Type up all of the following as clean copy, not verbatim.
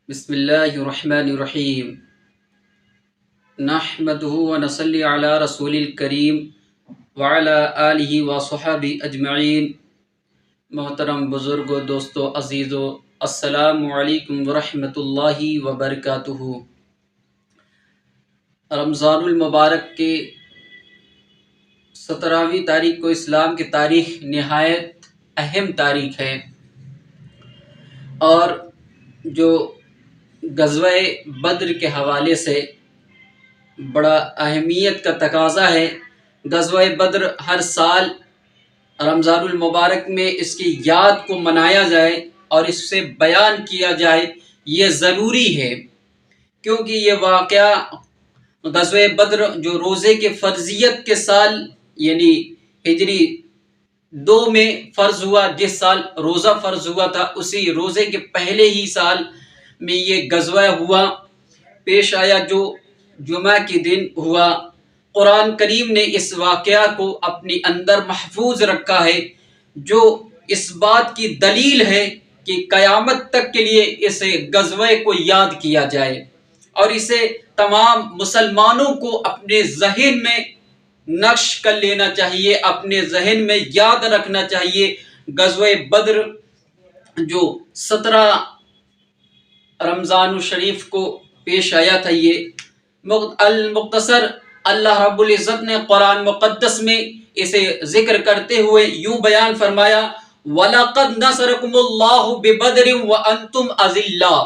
بسم اللہ الرحمن الرحیم نحمدہ ونصلی علی رسول الکریم وعلی آلہ وصحبہ اجمعین۔ محترم بزرگوں، دوستو، عزیزو، السلام علیکم ورحمۃ اللہ وبرکاتہ۔ رمضان المبارک کے 17ویں تاریخ کو اسلام کی تاریخ نہایت اہم تاریخ ہے، اور جو غزوہ بدر کے حوالے سے بڑا اہمیت کا تقاضا ہے۔ غزوہ بدر ہر سال رمضان المبارک میں اس کی یاد کو منایا جائے اور اس سے بیان کیا جائے، یہ ضروری ہے، کیونکہ یہ واقعہ غزوہ بدر جو روزے کے فرضیت کے سال یعنی ہجری 2 میں فرض ہوا، جس سال روزہ فرض ہوا تھا اسی روزے کے پہلے ہی سال میں یہ غزوہ ہوا، پیش آیا، جو جمعہ کے دن ہوا۔ قرآن کریم نے اس واقعہ کو اپنے اندر محفوظ رکھا ہے، جو اس بات کی دلیل ہے کہ قیامت تک کے لیے اس غزوہ کو یاد کیا جائے اور اسے تمام مسلمانوں کو اپنے ذہن میں نقش کر لینا چاہیے، اپنے ذہن میں یاد رکھنا چاہیے۔ غزوہ بدر جو 17 رمضان الشریف کو پیش آیا تھا، یہ المختصر اللہ رب العزت نے قرآن مقدس میں اسے ذکر کرتے ہوئے یوں بیان فرمایا، وَلَقَدْ نَصَرَكُمُ اللَّهُ بِبَدْرٍ وَأَنْتُمْ أَذِلَّةٌ،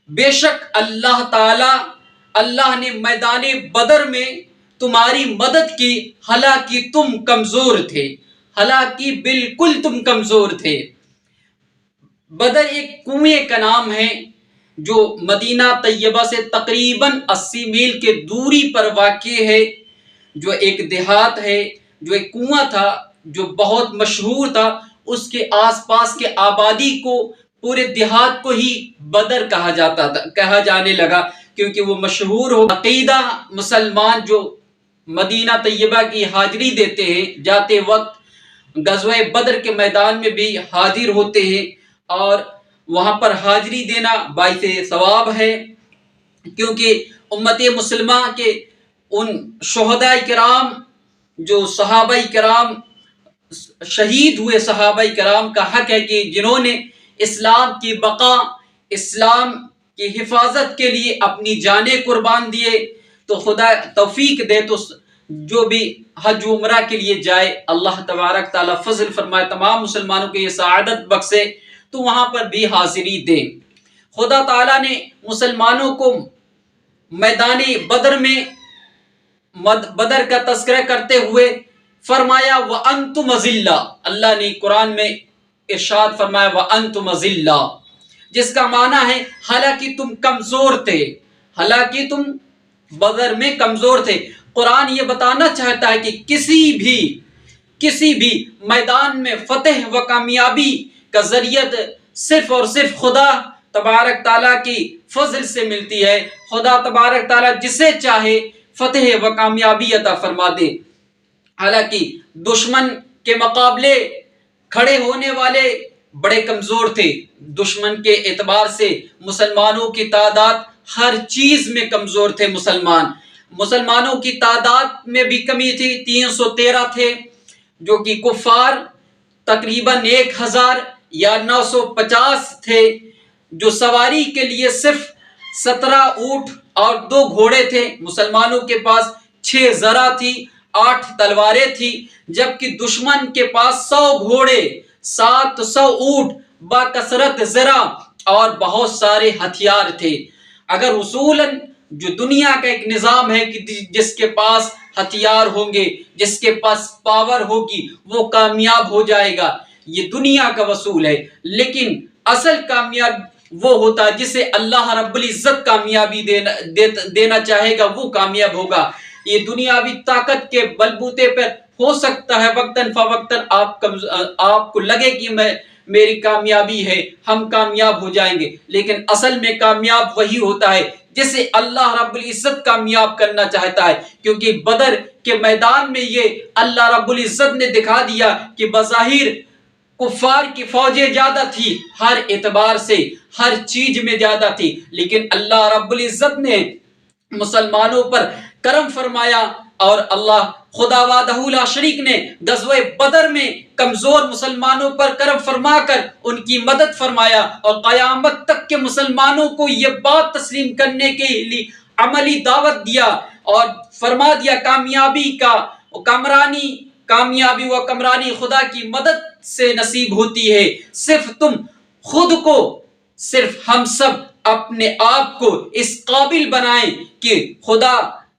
بے شک اللہ نے میدان بدر میں تمہاری مدد کی، حالانکہ تم کمزور تھے، حالانکہ بالکل تم کمزور تھے۔ بدر ایک کنویں کا نام ہے جو مدینہ طیبہ سے تقریباً 80 میل کے دوری پر واقع ہے، جو ایک دیہات ہے، جو ایک کنواں تھا جو بہت مشہور تھا۔ اس کے آس پاس کے آبادی کو، پورے دیہات کو ہی بدر کہا جانے لگا، کیونکہ وہ مشہور ہو۔ عقیدہ مسلمان جو مدینہ طیبہ کی حاضری دیتے ہیں، جاتے وقت غزوہ بدر کے میدان میں بھی حاضر ہوتے ہیں، اور وہاں پر حاضری دینا باعث ثواب ہے، کیونکہ امت مسلمہ کے ان شہداء کرام جو صحابہ کرام شہید ہوئے، صحابہ کرام کا حق ہے کہ جنہوں نے اسلام کی بقا، اسلام کی حفاظت کے لیے اپنی جانیں قربان دیے، تو خدا توفیق دے تو جو بھی حج عمرہ کے لیے جائے، اللہ تبارک تعالیٰ فضل فرمائے، تمام مسلمانوں کو یہ سعادت بخشے، تو وہاں پر بھی حاضری دے۔ خدا تعالیٰ نے مسلمانوں کو میدان بدر میں بدر کا تذکرہ کرتے ہوئے فرمایا وَأَنْتُمْ أَذِلَّةٌ، اللہ نے قرآن میں ارشاد فرمایا وَأَنْتُمْ أَذِلَّةٌ، جس کا معنی ہے حالانکہ تم کمزور تھے، حالانکہ تم بدر میں کمزور تھے۔ قرآن یہ بتانا چاہتا ہے کہ کسی بھی میدان میں فتح و کامیابی کا ذریعہ صرف اور صرف خدا تبارک تعالیٰ کی فضل سے ملتی ہے۔ خدا تبارک تعالیٰ جسے چاہے فتح و کامیابی عطا فرما دے۔ حالانکہ دشمن کے مقابلے کھڑے ہونے والے بڑے کمزور تھے، دشمن کے اعتبار سے مسلمانوں کی تعداد ہر چیز میں کمزور تھے۔ مسلمانوں کی تعداد میں بھی کمی تھی، 313 تھے، جو کہ کفار تقریباً 1000 یا 950 تھے، جو سواری کے لیے صرف 17 اونٹ اور 2 گھوڑے تھے۔ مسلمانوں کے پاس 6 زرہ تھی، 8 تلواریں تھی، جبکہ دشمن کے پاس 100 گھوڑے، 700 اونٹ، باکثرت زرہ اور بہت سارے ہتھیار تھے۔ اگر اصولاً جو دنیا کا ایک نظام ہے کہ جس کے پاس ہتھیار ہوں گے، جس کے پاس پاور ہوگی، وہ کامیاب ہو جائے گا، یہ دنیا کا اصول ہے، لیکن اصل کامیاب وہ ہوتا ہے جسے اللہ رب العزت کامیابی دینا چاہے گا، وہ کامیاب ہوگا۔ یہ دنیاوی طاقت کے بلبوتے پر ہو سکتا ہے وقتاً فوقتاً آپ کو لگے کہ میری کامیابی ہے، ہم کامیاب ہو جائیں گے، لیکن اصل میں کامیاب وہی ہوتا ہے جسے اللہ رب العزت کامیاب کرنا چاہتا ہے، کیونکہ بدر کے میدان میں یہ اللہ رب العزت نے دکھا دیا کہ بظاہر کفار کی فوجیں زیادہ تھی، ہر اعتبار سے ہر چیز میں زیادہ تھی، لیکن اللہ رب العزت نے مسلمانوں پر کرم فرمایا، اور اللہ خدا وحدہ لا شریک نے غزوہ بدر میں کمزور مسلمانوں پر کرم فرما کر ان کی مدد فرمایا، اور قیامت تک کے مسلمانوں کو یہ بات تسلیم کرنے کے لیے عملی دعوت دیا اور فرما دیا کامیابی و کامرانی خدا کی مدد سے نصیب ہوتی ہے، صرف تم خود کو، صرف ہم سب اپنے آپ کو اس قابل بنائیں کہ خدا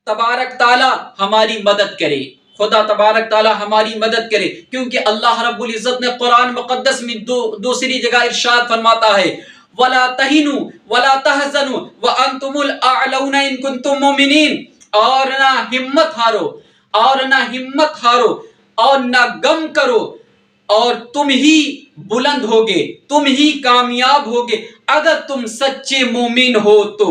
تبارک تعالی ہماری مدد کرے، خدا تبارک تعالی ہماری مدد کرے، کیونکہ اللہ رب العزت نے قرآن مقدس میں دوسری جگہ ارشاد فرماتا ہے وَلَا تَهِنُوا وَلَا تَحْزَنُوا وَأَنْتُمُ الْأَعْلَوْنَ إِن كُنتُم مُؤْمِنِينَ، اور نہ ہمت ہارو اور نہ غم کرو، اور تم ہی بلند ہوگے، تم ہی کامیاب ہوگے اگر تم سچے مومن ہو تو۔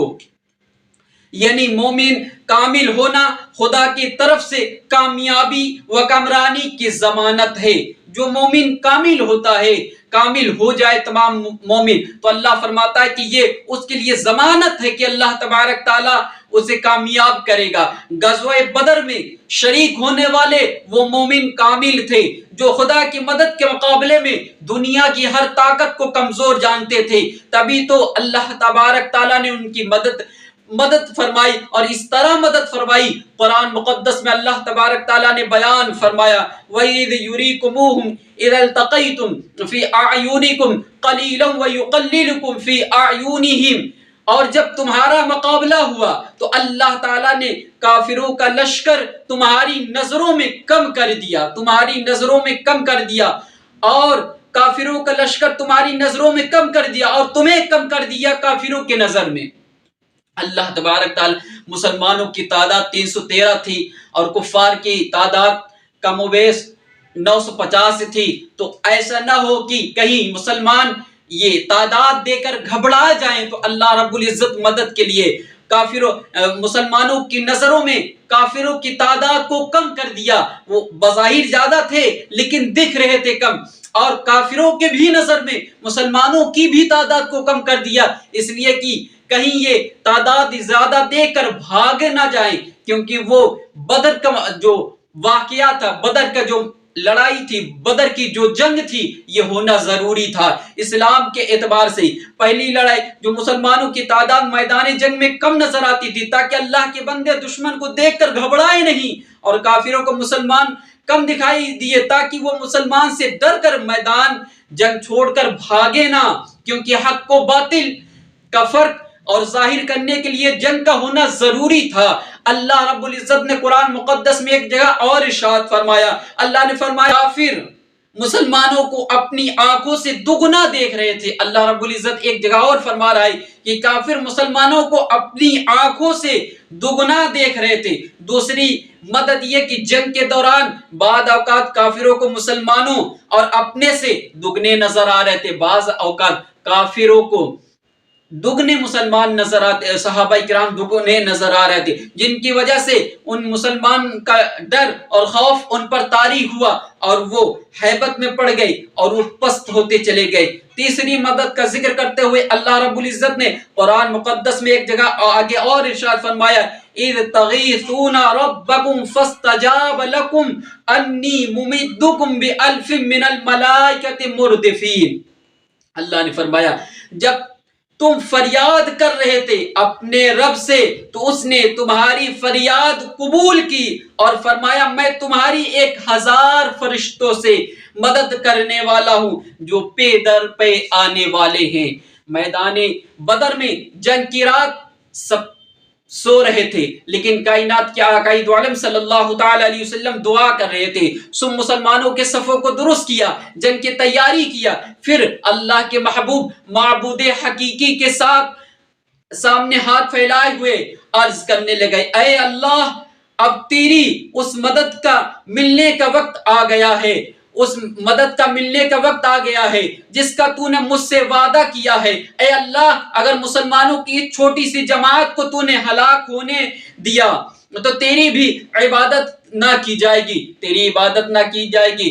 یعنی مومن کامل ہونا خدا کی طرف سے کامیابی و کامرانی کی ضمانت ہے۔ جو مومن کامل ہوتا ہے، کامل ہو جائے تمام مومن، تو اللہ فرماتا ہے کہ یہ اس کے لیے ضمانت ہے کہ اللہ تبارک تعالیٰ اسے کامیاب کرے گا۔ غزوہ بدر میں شریک ہونے والے وہ مومن کامل تھے جو خدا کی مدد کے مقابلے میں دنیا کی ہر طاقت کو کمزور جانتے تھے، تبھی تو اللہ تبارک تعالیٰ نے ان کی مدد فرمائی، اور اس طرح مدد فرمائی قرآن مقدس میں اللہ تبارک تعالیٰ نے بیان فرمایا وَإِذْ يُرِيكُمُوهُمْ إِذَا الْتَقَيْتُمْ فِي أَعْيُنِكُمْ قَلِيلًا وَيُقَلِّلُكُمْ فِي أَعْيُنِهِمْ، اور جب تمہارا مقابلہ ہوا تو اللہ تعالیٰ نے کافروں کا لشکر تمہاری نظروں میں کم کر دیا، اور کافروں کا لشکر تمہاری نظروں میں کم کر دیا، اور تمہیں کم کر دیا کافروں کے نظر میں۔ اللہ تبارک تعالی مسلمانوں کی تعداد 313 تھی اور کفار کی تعداد کم و بیش 950 تھی، تو ایسا نہ ہو کہ کہیں مسلمان یہ تعداد دے کر گھبرا جائیں، تو اللہ رب العزت مدد کے لیے مسلمانوں کی نظروں میں کافروں کی تعداد کو کم کر دیا۔ وہ بظاہر زیادہ تھے لیکن دکھ رہے تھے کم، اور کافروں کے بھی نظر میں مسلمانوں کی بھی تعداد کو کم کر دیا، اس لیے کہ کہیں یہ تعداد زیادہ دے کر بھاگ نہ جائیں، کیونکہ وہ بدر کا جو واقعہ تھا، بدر کا جو لڑائی تھی، بدر کی جو جنگ تھی، یہ ہونا ضروری تھا اسلام کے اعتبار سے۔ پہلی لڑائی جو مسلمانوں کی تعداد میدان جنگ میں کم نظر آتی تھی تاکہ اللہ کے بندے دشمن کو دیکھ کر گھبرائے نہیں، اور کافروں کو مسلمان کم دکھائی دیے تاکہ وہ مسلمان سے ڈر کر میدان جنگ چھوڑ کر بھاگے نہ، کیونکہ حق و باطل کا فرق اور ظاہر کرنے کے لیے جنگ کا ہونا ضروری تھا۔ اللہ رب العزت نے قرآن مقدس میں ایک جگہ اور ارشاد فرمایا، اللہ نے فرمایا کافر مسلمانوں کو اپنی آنکھوں سے دگنا دیکھ رہے تھے۔ اللہ رب العزت ایک جگہ اور فرما رہا ہے کہ کافر مسلمانوں کو اپنی آنکھوں سے دگنا دیکھ رہے تھے۔ دوسری مدد یہ کہ جنگ کے دوران بعض اوقات کافروں کو مسلمانوں اور اپنے سے دگنے نظر آ رہے تھے، بعض اوقات کافروں کو دگنے مسلمان نظر آتے، صحابہ کرام دگنے نظر آ رہے تھے، جن کی وجہ سے ان مسلمان کا ڈر اور خوف ان پر طاری ہوا اور وہ ہیبت میں پڑ گئے اور وہ پست ہوتے چلے گئے۔ تیسری مدد کا ذکر کرتے ہوئے اللہ رب العزت نے قرآن مقدس میں ایک جگہ آگے اور ارشاد فرمایا اِذْ تَغِيثُونَ رَبَّكُمْ فَاسْتَجَابَ لَكُمْ أَنِّي مُمِدُّكُمْ بِأَلْفٍ مِّنَ الْمَلَائِكَةِ مُرْدِفِينَ۔ اللہ نے فرمایا جب تم فریاد کر رہے تھے اپنے رب سے تو اس نے تمہاری فریاد قبول کی اور فرمایا میں تمہاری 1000 فرشتوں سے مدد کرنے والا ہوں جو پے در پہ آنے والے ہیں۔ میدان بدر میں جنگ کی رات سب سو رہے تھے، لیکن کائنات کے آقائد عالم صلی اللہ تعالی علیہ وسلم دعا کر رہے تھے۔ سب مسلمانوں کے صفوں کو درست کیا، جنگ کی تیاری کیا، پھر اللہ کے محبوب معبود حقیقی کے سامنے ہاتھ پھیلائے ہوئے عرض کرنے لگے اے اللہ اب تیری اس مدد کا ملنے کا وقت آ گیا ہے، اس مدد کا ملنے کا وقت آ گیا ہے جس کا تو نے مجھ سے وعدہ کیا ہے۔ اے اللہ اگر مسلمانوں کی ایک چھوٹی سی جماعت کو تو نے ہلاک ہونے دیا تو تیری بھی عبادت نہ کی جائے گی، تیری عبادت نہ کی جائے گی۔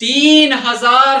3000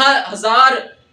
1000,